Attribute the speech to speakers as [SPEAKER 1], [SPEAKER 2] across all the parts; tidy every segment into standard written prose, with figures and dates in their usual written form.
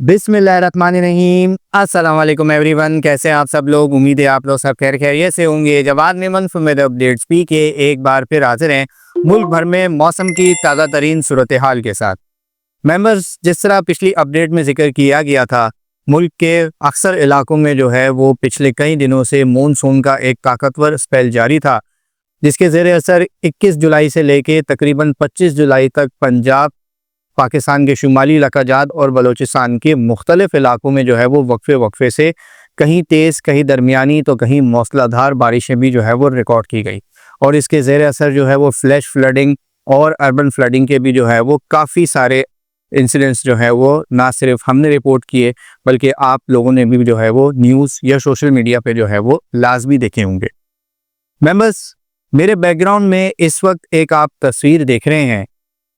[SPEAKER 1] बिस्मिल्लाहिर्रहमानिर्रहीम। अस्सलाम वालेकुम एवरीवन, कैसे हैं आप सब लोग। उम्मीद है आप लोग सब खैर खैरियत से होंगे। Jawad Memon for updates P K एक बार फिर हाजिर हैं मुल्क भर में मौसम की ताज़ा तरीन सूरत हाल के साथ। मेंबर्स, जिस तरह पिछली अपडेट में जिक्र किया गया था, मुल्क के अक्सर इलाकों में जो है वो पिछले कई दिनों से मानसून का एक ताकतवर स्पेल जारी था, जिसके ज़ेर असर 21 जुलाई से लेके तकरीबन 25 जुलाई तक पंजाब, पाकिस्तान के शुमाली इलाकाजात और बलूचिस्तान के मुख्तलिफ इलाकों में जो है वो वक्फे वक्फे से कहीं तेज़, कहीं दरमियानी तो कहीं मौसलाधार बारिशें भी जो है वो रिकॉर्ड की गई। और इसके ज़ेर असर जो है वो फ्लैश फ्लडिंग और अर्बन फ्लडिंग के भी जो है वो काफ़ी सारे इंसिडेंट्स जो है वो ना सिर्फ हमने रिपोर्ट किए, बल्कि आप लोगों ने भी जो है वो न्यूज़ या सोशल मीडिया पे जो है वो लाजमी देखे होंगे। मेंबर्स, मेरे बैकग्राउंड में इस वक्त एक आप तस्वीर देख रहे हैं।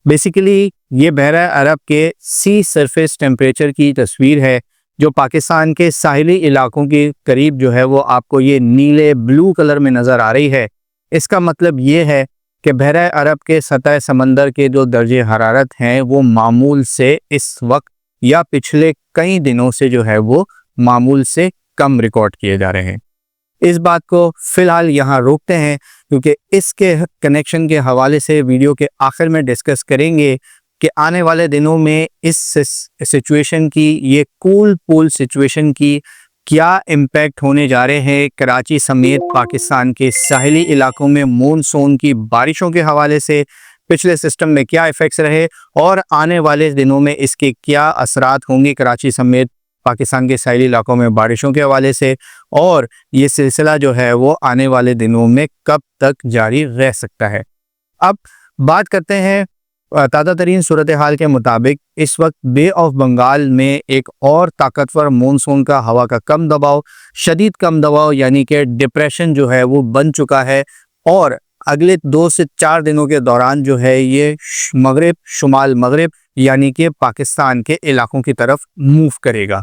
[SPEAKER 1] बेसिकली ये बहरा अरब के सी सरफेस टेम्परेचर की तस्वीर है, जो पाकिस्तान के साहिली इलाकों के करीब जो है वो आपको ये नीले ब्लू कलर में नज़र आ रही है। इसका मतलब ये है कि बहरा अरब के सतह समंदर के जो दर्जे हरारत हैं वो मामूल से इस वक्त या पिछले कई दिनों से जो है वो मामूल से कम रिकॉर्ड किए जा रहे हैं। इस बात को फ़िलहाल यहाँ रोकते हैं, क्योंकि इसके कनेक्शन के हवाले से वीडियो के आखिर में डिस्कस करेंगे कि आने वाले दिनों में इस सिचुएशन की, ये कूल पूल सिचुएशन की क्या इम्पैक्ट होने जा रहे हैं कराची समेत पाकिस्तान के साहिली इलाकों में मानसून की बारिशों के हवाले से। पिछले सिस्टम में क्या इफ़ेक्ट्स रहे और आने वाले दिनों में इसके क्या असरात होंगे कराची समेत पाकिस्तान के साहिली इलाकों में बारिशों के हवाले से, और ये सिलसिला जो है वो आने वाले दिनों में कब तक जारी रह सकता है। अब बात करते हैं ताज़ा तरीन सूरत हाल के मुताबिक इस वक्त बे ऑफ बंगाल में एक और ताकतवर मानसून का हवा का कम दबाव, शदीद कम दबाव यानी कि डिप्रेशन जो है वो बन चुका है, और अगले 2 से 4 दिनों के दौरान जो है ये मगरिब, शुमाल मगरिब यानी कि पाकिस्तान के इलाकों की तरफ मूव करेगा।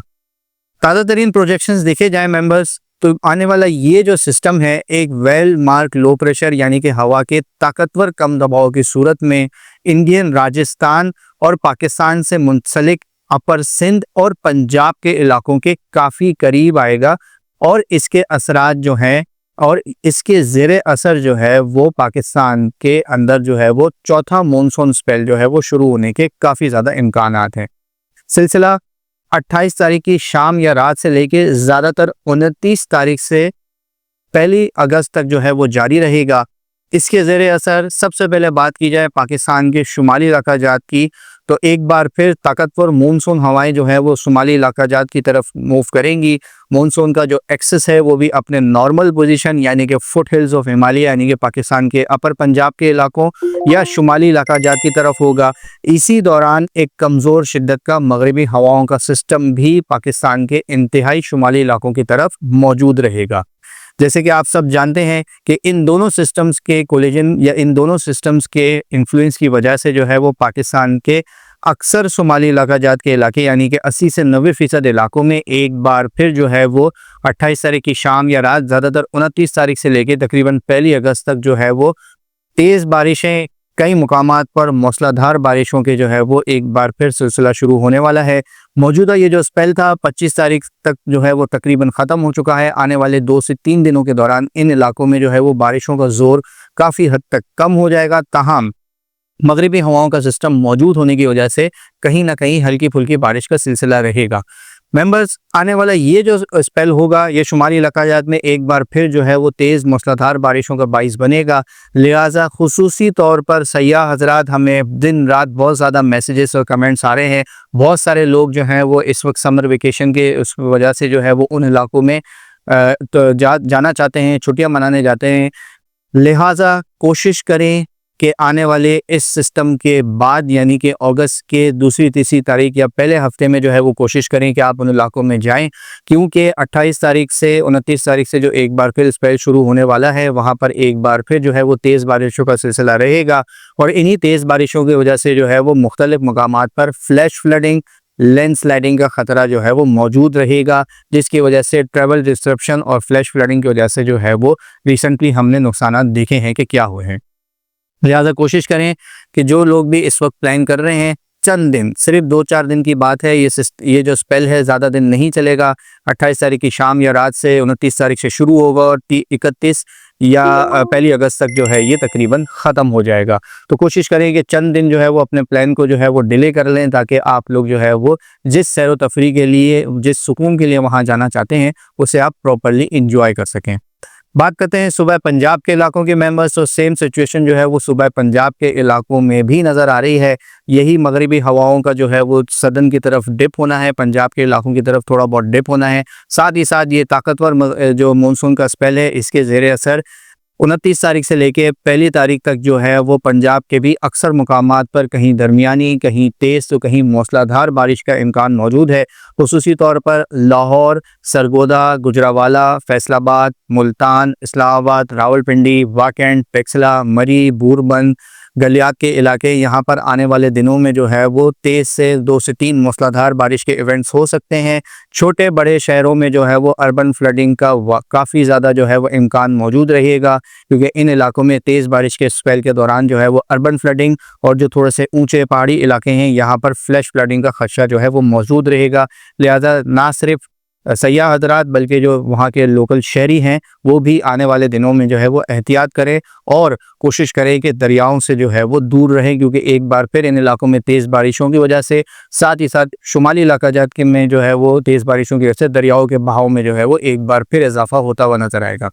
[SPEAKER 1] ताज़ा तरीन प्रोजेक्शंस देखे जाए मेंबर्स, तो आने वाला ये जो सिस्टम है एक वेल मार्क लो प्रेशर यानी कि हवा के ताकतवर कम दबाव की सूरत में इंडियन राजस्थान और पाकिस्तान से मुंसलिक अपर सिंध और पंजाब के इलाकों के काफ़ी करीब आएगा, और इसके असरात जो हैं और इसके ज़ेरे असर जो है वो पाकिस्तान के अंदर जो है वो चौथा मानसून स्पेल जो है वो शुरू होने के काफ़ी ज़्यादा इम्कानात हैं। सिलसिला 28 तारीख की शाम या रात से लेके ज़्यादातर 29 तारीख से 1 अगस्त तक जो है वो जारी रहेगा। इसके ज़ेरे असर सबसे पहले बात की जाए पाकिस्तान के शुमाली इलाकाजात की, तो एक बार फिर ताकतवर मानसून हवाएं जो है वो शुमाली इलाकाजात की तरफ मूव करेंगी। मानसून का जो एक्सेस है वो भी अपने नॉर्मल पोजीशन यानी कि फुट हिल्स ऑफ हिमालय यानी कि पाकिस्तान के अपर पंजाब के इलाकों या शुमाली इलाकाजात की तरफ होगा। इसी दौरान एक कमज़ोर शिद्दत का मगरबी हवाओं का सिस्टम भी पाकिस्तान के इंतहाई शुमाली इलाकों की तरफ मौजूद रहेगा। जैसे कि आप सब जानते हैं कि इन दोनों सिस्टम्स के कोलिजन या इन दोनों सिस्टम्स के इन्फ्लुएंस की वजह से जो है वो पाकिस्तान के अक्सर शुमाली इलाकाजात के इलाके यानी कि 80 से 90% इलाकों में एक बार फिर जो है वो 28 तारीख की शाम या रात, ज़्यादातर 29 तारीख से लेकर तकरीबन 1 अगस्त तक जो है वो तेज़ बारिशें, कई मुकामात पर मौसलाधार बारिशों के जो है वो एक बार फिर सिलसिला शुरू होने वाला है। मौजूदा ये जो स्पेल था 25 तारीख तक जो है वो तकरीबन ख़त्म हो चुका है। आने वाले 2 से 3 दिनों के दौरान इन इलाकों में जो है वो बारिशों का ज़ोर काफ़ी हद तक कम हो जाएगा, ताहम मगरिबी हवाओं का सिस्टम मौजूद होने की वजह से कहीं ना कहीं हल्की फुल्की बारिश का सिलसिला रहेगा। मेंबर्स, आने वाला ये जो स्पेल होगा ये शुमाली इलाकाजात में एक बार फिर जो है वो तेज़ मूसलाधार बारिशों का बाइस बनेगा। लिहाजा खुसूसी तौर पर सयाह हजरात, हमें दिन रात बहुत ज़्यादा मैसेजेस और कमेंट्स आ रहे हैं। बहुत सारे लोग जो हैं वो इस वक्त समर वेकेशन के उस वजह से जो है वो उन इलाकों में जाना चाहते हैं, छुट्टियाँ मनाने जाते हैं। लिहाजा कोशिश करें कि आने वाले इस सिस्टम के बाद यानी कि अगस्त के दूसरी तीसरी तारीख या पहले हफ्ते में जो है वो कोशिश करें कि आप उन इलाकों में जाएं, क्योंकि 28 तारीख से 29 तारीख से जो एक बार फिर स्पेल शुरू होने वाला है वहाँ पर एक बार फिर जो है वो तेज़ बारिशों का सिलसिला रहेगा, और इन्हीं तेज़ बारिशों की वजह से जो है वो मुख्तलिफ मकामात पर फ्लैश फ्लडिंग, लैंडस्लाइडिंग का ख़तरा जो है वो मौजूद रहेगा, जिसकी वजह से ट्रैवल डिस्ट्रप्शन और फ्लैश फ्लडिंग की वजह से जो है वो रिसेंटली हमने नुकसान देखे हैं कि क्या हुए हैं। लिहाजा कोशिश करें कि जो लोग भी इस वक्त प्लान कर रहे हैं चंद दिन, सिर्फ 2-4 दिन की बात है। ये जो स्पेल है ज़्यादा दिन नहीं चलेगा। 28 तारीख की शाम या रात से 29 तारीख से शुरू होगा और 31 या 1 अगस्त तक जो है ये तकरीबन ख़त्म हो जाएगा। तो कोशिश करें कि चंद दिन जो है वो अपने प्लान को जो है वो डिले कर लें, ताकि आप लोग जो है वो जिस सैर व तफरी के लिए, जिस सुकून के लिए वहाँ जाना चाहते हैं, उसे आप प्रॉपर्ली इंजॉय कर सकें। बात करते हैं सुबह पंजाब के इलाकों के मेंबर्स, तो सेम सिचुएशन जो है वो सुबह पंजाब के इलाकों में भी नज़र आ रही है। यही मगरिबी हवाओं का जो है वो सदन की तरफ डिप होना है, पंजाब के इलाकों की तरफ थोड़ा बहुत डिप होना है। साथ ही साथ ये ताकतवर जो मानसून का स्पेल है, इसके ज़ेर असर 29 तारीख से लेके 1 तारीख तक जो है वो पंजाब के भी अक्सर मुकामात पर कहीं दरमियानी, कहीं तेज़ तो कहीं मूसलाधार बारिश का इम्कान मौजूद है। खुसूसी तौर पर लाहौर, सरगोदा, गुजरावाला, फैसलाबाद, मुल्तान, इस्लामाबाद, रावलपिंडी, वाकंड, पेक्सला, मरी, बूरबंद, गलियात के इलाके, यहाँ पर आने वाले दिनों में जो है वो तेज़ से 2 से 3 मूसलाधार बारिश के इवेंट्स हो सकते हैं। छोटे बड़े शहरों में जो है वो अर्बन फ्लडिंग का काफ़ी ज़्यादा जो है वो इम्कान मौजूद रहेगा, क्योंकि इन इलाकों में तेज़ बारिश के स्पेल के दौरान जो है वो अर्बन फ्लडिंग और जो थोड़े से ऊंचे पहाड़ी इलाके हैं, यहाँ पर फ्लैश फ्लडिंग का खदशा जो है वो मौजूद रहेगा। लिहाजा ना सिर्फ सयाह हज़रात बल्कि जो वहाँ के लोकल शहरी हैं वो भी आने वाले दिनों में जो है वो एहतियात करें और कोशिश करें कि दरियाओं से जो है वो दूर रहें, क्योंकि एक बार फिर इन इलाकों में तेज़ बारिशों की वजह से, साथ ही साथ शुमाली इलाका जात के में जो है वो तेज़ बारिशों की वजह से दरियाओं के बहाव में जो है वो एक बार फिर इजाफा होता हुआ नजर आएगा।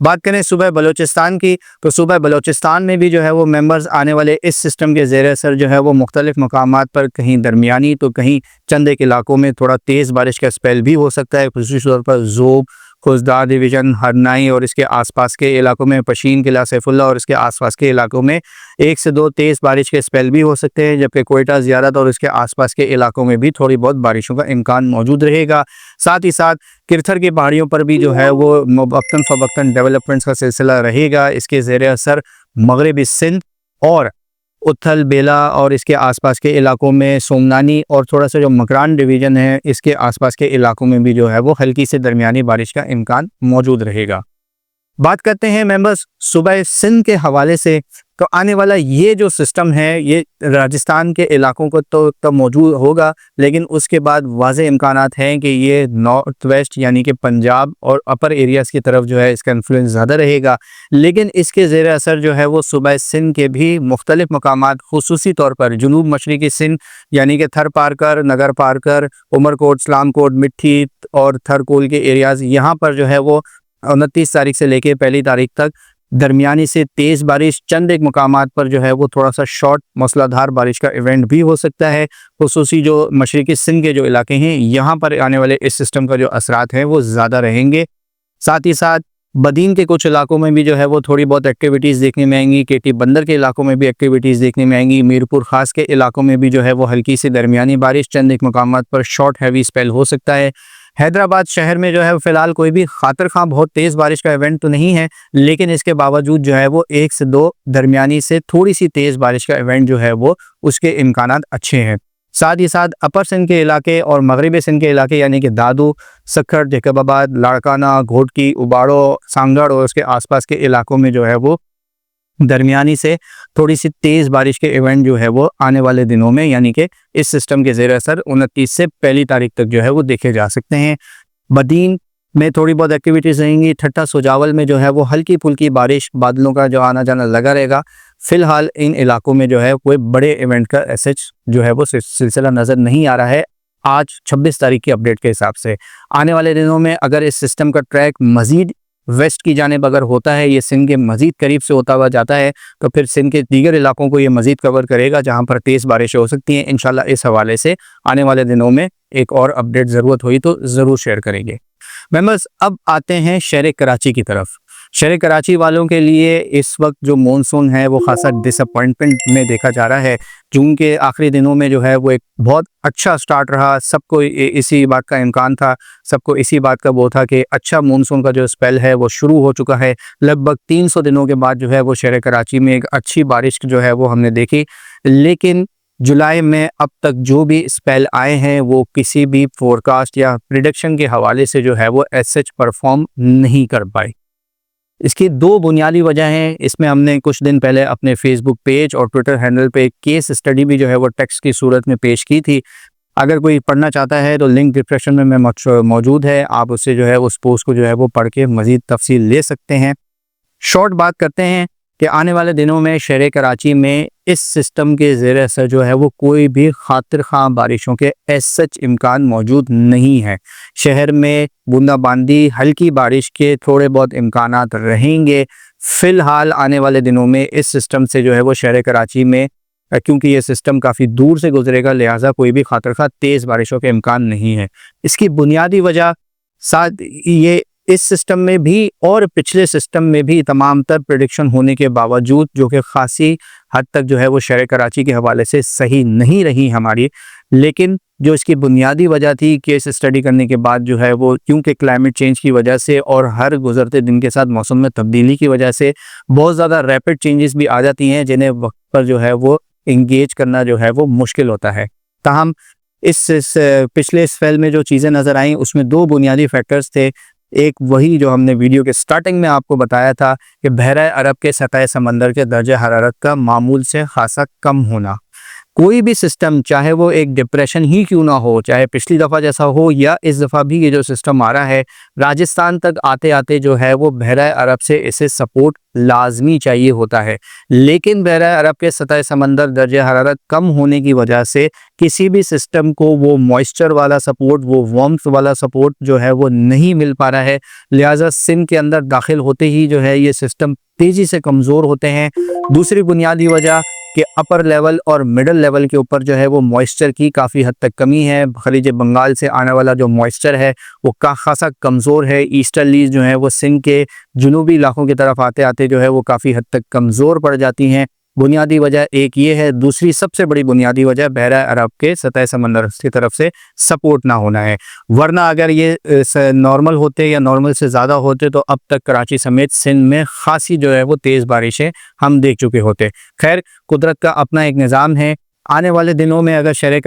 [SPEAKER 1] बात करें सुबह बलूचिस्तान की, तो सुबह बलूचिस्तान में भी जो है वो मेंबर्स आने वाले इस सिस्टम के ज़ेर असर जो है वो मुख्तलिफ मकामात पर कहीं दरमियानी तो कहीं चंद एक इलाकों में थोड़ा तेज़ बारिश का स्पेल भी हो सकता है। खुसूसी तौर पर ज़ोब, खुजदा डिवीज़न, हरनाई और इसके आसपास के इलाकों में, पशीन किला, सैफुल्ला और इसके आसपास के इलाकों में 1 से 2 तेज़ बारिश के स्पेल भी हो सकते हैं, जबकि कोयटा, ज़ियारत और इसके आसपास के इलाकों में भी थोड़ी बहुत बारिशों का इम्कान मौजूद रहेगा। साथ ही साथ किरथर की पहाड़ियों पर भी जो है वो वक्तन फ़वक्तन डेवलपमेंट्स का सिलसिला रहेगा। इसके ज़ेर असर मगरबी सिंध और उथल बेला और इसके आसपास के इलाकों में, सोमनानी और थोड़ा सा जो मकरान डिवीज़न है, इसके आसपास के इलाकों में भी जो है वो हल्की से दरमियानी बारिश का इम्कान मौजूद रहेगा। बात करते हैं मेंबर्स सुबह सिंध के हवाले से, तो आने वाला ये जो सिस्टम है ये राजस्थान के इलाकों को तो मौजूद होगा, लेकिन उसके बाद वाज़े इम्कानात हैं कि ये नॉर्थ वेस्ट यानी कि पंजाब और अपर एरियाज़ की तरफ जो है इसका इन्फ्लुएंस ज़्यादा रहेगा। लेकिन इसके ज़ेर असर जो है वो सुबह सिंध के भी मुख्तलिफ मकामात, खुसूसी तौर पर जनूब मशरक़ी सिंध यानी कि थर पारकर, नगर पारकर, उमरकोट, इस्लामकोट, मिट्ठी और थरकोल के एरियाज़, यहाँ पर जो है वो 29 तारीख से लेके 1 तारीख तक दरमियानी से तेज़ बारिश, चंद एक मकामात पर जो है वो थोड़ा सा शॉर्ट मूसलाधार बारिश का इवेंट भी हो सकता है। खुसूसी जो मशरक़ी सिंध के जो इलाके हैं, यहाँ पर आने वाले इस सिस्टम का जो असरात हैं वो ज़्यादा रहेंगे। साथ ही साथ बदीन के कुछ इलाकों में भी जो है वो थोड़ी बहुत एक्टिविटीज़ देखने में आएंगी। केटी बंदर के इलाकों में भी एक्टिविटीज़ देखने में आएंगी। मीरपुर ख़ास के इलाकों में भी जो है वो हल्की से दरमियानी बारिश, चंद एक मकामात पर शॉर्ट हैवी स्पेल हो सकता है। हैदराबाद शहर में जो है फ़िलहाल कोई भी खातर खां बहुत तेज़ बारिश का इवेंट तो नहीं है, लेकिन इसके बावजूद जो है वो 1 से 2 दरमियानी से थोड़ी सी तेज़ बारिश का इवेंट जो है वो उसके इम्कानात अच्छे हैं। साथ ही साथ अपर सिंध के इलाके और मगरबी सिंध के इलाके यानी कि दादू, सक्खर, जैकबाबाद, लाड़काना, घोटकी, उबाड़ो, सांगड़ और उसके आसपास के इलाकों में जो है वो दरमियानी से थोड़ी सी तेज़ बारिश के इवेंट जो है वो आने वाले दिनों में यानी कि इस सिस्टम के ज़ेर असर 29 से 1 तारीख तक जो है वो देखे जा सकते हैं। बदीन में थोड़ी बहुत एक्टिविटीज़ रहेंगी। ठट्टा सुजावल में जो है वो हल्की फुल्की बारिश, बादलों का जो आना जाना लगा रहेगा। फ़िलहाल इन इलाकों में जो है कोई बड़े इवेंट का एसएच जो है वो सिलसिला नज़र नहीं आ रहा है आज 26 तारीख की अपडेट के हिसाब से। आने वाले दिनों में अगर इस सिस्टम का ट्रैक मज़ीद वेस्ट की जानिब अगर होता है, ये सिंध के मज़ीद करीब से होता हुआ जाता है, तो फिर सिंध के दीगर इलाकों को ये मज़ीद कवर करेगा जहाँ पर तेज़ बारिशें हो सकती हैं। इंशाल्लाह इस हवाले से आने वाले दिनों में एक और अपडेट ज़रूरत हुई तो ज़रूर शेयर करेंगे। मेंबर्स अब आते हैं शहर कराची की तरफ। शहर कराची वालों के लिए इस वक्त जो मॉनसून है वो खासा डिसअपॉइंटमेंट में देखा जा रहा है। जून के आखिरी दिनों में जो है वो एक बहुत अच्छा स्टार्ट रहा, सबको इसी बात का इम्कान था, सबको इसी बात का वो था कि अच्छा मॉनसून का जो स्पेल है वो शुरू हो चुका है। लगभग 300 दिनों के बाद जो है वो शहर कराची में एक अच्छी बारिश जो है वो हमने देखी, लेकिन जुलाई में अब तक जो भी स्पेल आए हैं वो किसी भी फोरकास्ट या प्रिडिक्शन के हवाले से जो है वो एज सच परफॉर्म नहीं कर पाए। इसकी दो बुनियादी वजह हैं। इसमें हमने कुछ दिन पहले अपने फेसबुक पेज और ट्विटर हैंडल पे एक केस स्टडी भी जो है वो टेक्स्ट की सूरत में पेश की थी। अगर कोई पढ़ना चाहता है तो लिंक डिस्क्रिप्शन में मौजूद है, आप उससे जो है उस पोस्ट को जो है वो पढ़ के मज़ीद तफसील ले सकते हैं। शॉर्ट बात करते हैं कि आने वाले दिनों में शहर कराची में इस सिस्टम के ज़ेर असर जो है वो कोई भी खातिर ख़ां बारिशों के एज सच इम्कान मौजूद नहीं है। शहर में बूंदाबांदी, हल्की बारिश के थोड़े बहुत इम्कानात रहेंगे। फ़िलहाल आने वाले दिनों में इस सिस्टम से जो है वो शहर कराची में, क्योंकि ये सिस्टम काफ़ी दूर से गुजरेगा, लिहाजा कोई भी खातिर ख़ां तेज़ बारिशों के इम्कान नहीं है। इसकी बुनियादी वजह साथ ये इस सिस्टम में भी और पिछले सिस्टम में भी तमाम तर प्रेडिक्शन होने के बावजूद, जो कि खासी हद तक जो है वो शहर कराची के हवाले से सही नहीं रही हमारी, लेकिन जो इसकी बुनियादी वजह थी केस स्टडी करने के बाद जो है वो, क्योंकि क्लाइमेट चेंज की वजह से और हर गुजरते दिन के साथ मौसम में तब्दीली की वजह से बहुत ज़्यादा रैपिड चेंजेस भी आ जाती हैं, जिन्हें वक्त पर जो है वो इंगेज करना जो है वो मुश्किल होता है। ताहम इस पिछले स्पेल में जो चीज़ें नज़र आईं उसमें दो बुनियादी फैक्टर्स थे। एक वही जो हमने वीडियो के स्टार्टिंग में आपको बताया था कि बहरा अरब के सतह समंदर के दर्जे हरारत का मामूल से खासा कम होना। कोई भी सिस्टम, चाहे वो एक डिप्रेशन ही क्यों ना हो, चाहे पिछली दफ़ा जैसा हो या इस दफ़ा भी ये जो सिस्टम आ रहा है, राजस्थान तक आते आते जो है वो बहरा अरब से इसे सपोर्ट लाजमी चाहिए होता है। लेकिन बहरा अरब के सतह समंदर दर्जे हरारत कम होने की वजह से किसी भी सिस्टम को वो मॉइस्चर वाला सपोर्ट, वो वार्मथ वाला सपोर्ट जो है वो नहीं मिल पा रहा है। लिहाजा सिंध के अंदर दाखिल होते ही जो है ये सिस्टम तेज़ी से कमज़ोर होते हैं। दूसरी बुनियादी वजह कि अपर लेवल और मिडल लेवल के ऊपर जो है वो मॉइस्चर की काफ़ी हद तक कमी है। खलीज बंगाल से आने वाला जो मॉइस्चर है वो खासा कमज़ोर है। ईस्टर्लीज जो है वो सिंध के जुनूबी इलाकों की तरफ आते आते जो है वो काफ़ी हद तक कमज़ोर पड़ जाती हैं। बुनियादी वजह एक ये है। दूसरी सबसे बड़ी बुनियादी वजह बहरा अरब के सतह समंदर की तरफ से सपोर्ट ना होना है। वरना अगर ये नॉर्मल होते या नॉर्मल से ज़्यादा होते तो अब तक कराची समेत सिंध में खासी जो है वो तेज़ बारिशें हम देख चुके होते। खैर, कुदरत का अपना एक निज़ाम है। आने वाले दिनों में अगर शहर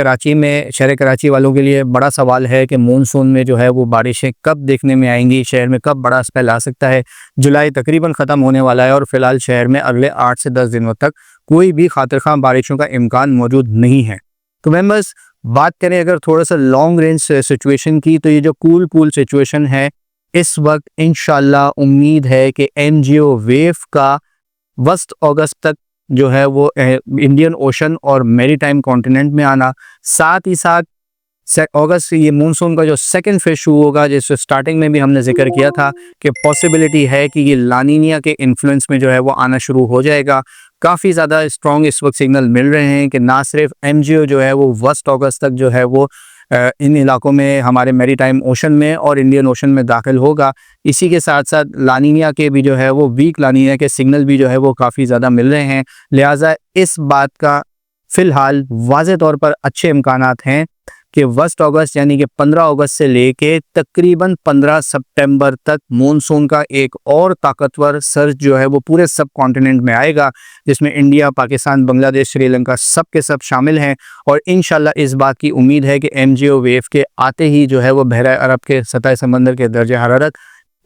[SPEAKER 1] कराची वालों के लिए बड़ा सवाल है कि मानसून में जो है वो बारिशें कब देखने में आएंगी, शहर में कब बड़ा स्पेल आ सकता है। जुलाई तकरीबन ख़त्म होने वाला है और फिलहाल शहर में अगले 8 से 10 दिनों तक कोई भी खातिर ख़ां बारिशों का इम्कान मौजूद नहीं है। तो मेंबर्स, बात करें अगर थोड़ा सा लॉन्ग रेंज सिचुएशन की, तो ये जो कूल सिचुएशन है इस वक्त इंशाल्लाह उम्मीद है कि एनजीओ वेव का वस्त अगस्त तक जो है वो इंडियन ओशन और मैरीटाइम कॉन्टिनेंट में आना, साथ ही साथ अगस्त ये मानसून का जो सेकंड फेज शुरू होगा, जिस स्टार्टिंग में भी हमने जिक्र किया था कि पॉसिबिलिटी है कि ये लानीनिया के इन्फ्लुएंस में जो है वो आना शुरू हो जाएगा। काफ़ी ज़्यादा स्ट्रॉन्ग इस वक्त सिग्नल मिल रहे हैं कि ना सिर्फ एनजीओ जो है वो वस्ट अगस्त तक जो है वो इन इलाकों में, हमारे मैरीटाइम ओशन में और इंडियन ओशन में दाखिल होगा। इसी के साथ साथ लानीनिया के भी जो है वो वीक लानीनिया के सिग्नल भी जो है वो काफ़ी ज़्यादा मिल रहे हैं। लिहाजा इस बात का फ़िलहाल वाज़े तौर पर अच्छे इम्कानात हैं कि वस्ट अगस्त यानी कि 15 अगस्त से लेके तकरीबन 15 सितंबर तक मानसून का एक और ताकतवर सर्ज जो है वो पूरे सब कॉन्टिनेंट में आएगा, जिसमें इंडिया, पाकिस्तान, बांग्लादेश, श्रीलंका सब के सब शामिल हैं। और इंशाल्लाह इस बात की उम्मीद है कि एनजीओ वेव के आते ही जो है वो बहरा अरब के सतह समंदर के दर्जे हरारत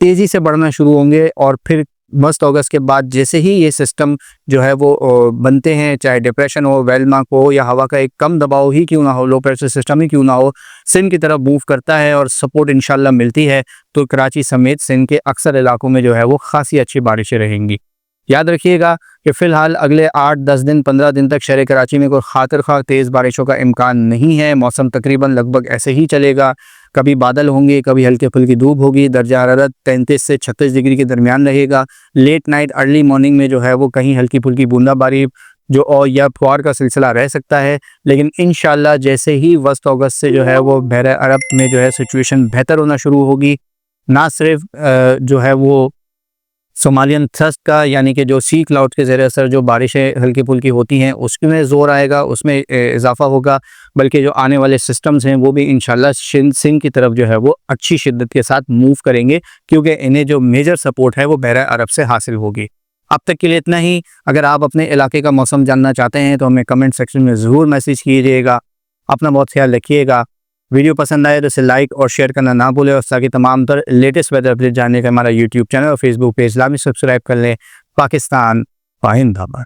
[SPEAKER 1] तेज़ी से बढ़ना शुरू होंगे और फिर वस्ट अगस्त के बाद जैसे ही ये सिस्टम जो है वो बनते हैं, चाहे डिप्रेशन हो, वेलमार्क हो या हवा का एक कम दबाव ही क्यों ना हो, लो प्रेशर सिस्टम ही क्यों ना हो, सिंध की तरफ मूव करता है और सपोर्ट इंशाल्लाह मिलती है तो कराची समेत सिंध के अक्सर इलाकों में जो है वो खासी अच्छी बारिशें रहेंगी। याद रखिएगा कि फ़िलहाल अगले 8-10 दिन 15 दिन तक शहर कराची में कोई खातिर ख़ां तेज़ बारिशों का इम्कान नहीं है। मौसम तकरीबन लगभग ऐसे ही चलेगा, कभी बादल होंगे, कभी हल्के फुल्की धूप होगी। दर्जा हरारत 33 से 36 डिग्री के दरमियान रहेगा। लेट नाइट अर्ली मॉर्निंग में जो है वो कहीं हल्की फुल्की बूंदाबांदी जो और या फुहार का सिलसिला रह सकता है। लेकिन इंशाल्लाह जैसे ही वस्त अगस्त से जो है वो बहरा अरब में जो है सिचुएशन बेहतर होना शुरू होगी, ना सिर्फ जो है वो सोमालियन थ्रस्ट का यानी कि जो सी क्लाउड के ज़रिए असर जो बारिशें हल्की फुल्की होती हैं उसमें ज़ोर आएगा, उसमें इजाफा होगा, बल्कि जो आने वाले सिस्टम्स हैं वो भी इंशाल्लाह सिंध की तरफ जो है वो अच्छी शिद्दत के साथ मूव करेंगे, क्योंकि इन्हें जो मेजर सपोर्ट है वो बहरा अरब से हासिल होगी। अब तक के लिए इतना ही। अगर आप अपने इलाके का मौसम जानना चाहते हैं तो हमें कमेंट सेक्शन में ज़रूर मैसेज कीजिएगा। अपना बहुत ख्याल रखिएगा। वीडियो पसंद आए तो इसे लाइक और शेयर करना ना भूलें, और ताकि तमाम तर लेटेस्ट वेदर अपडेट जानने का हमारा यूट्यूब चैनल और फेसबुक पेज लाजमी सब्सक्राइब कर लें। पाकिस्तान जिंदाबाद।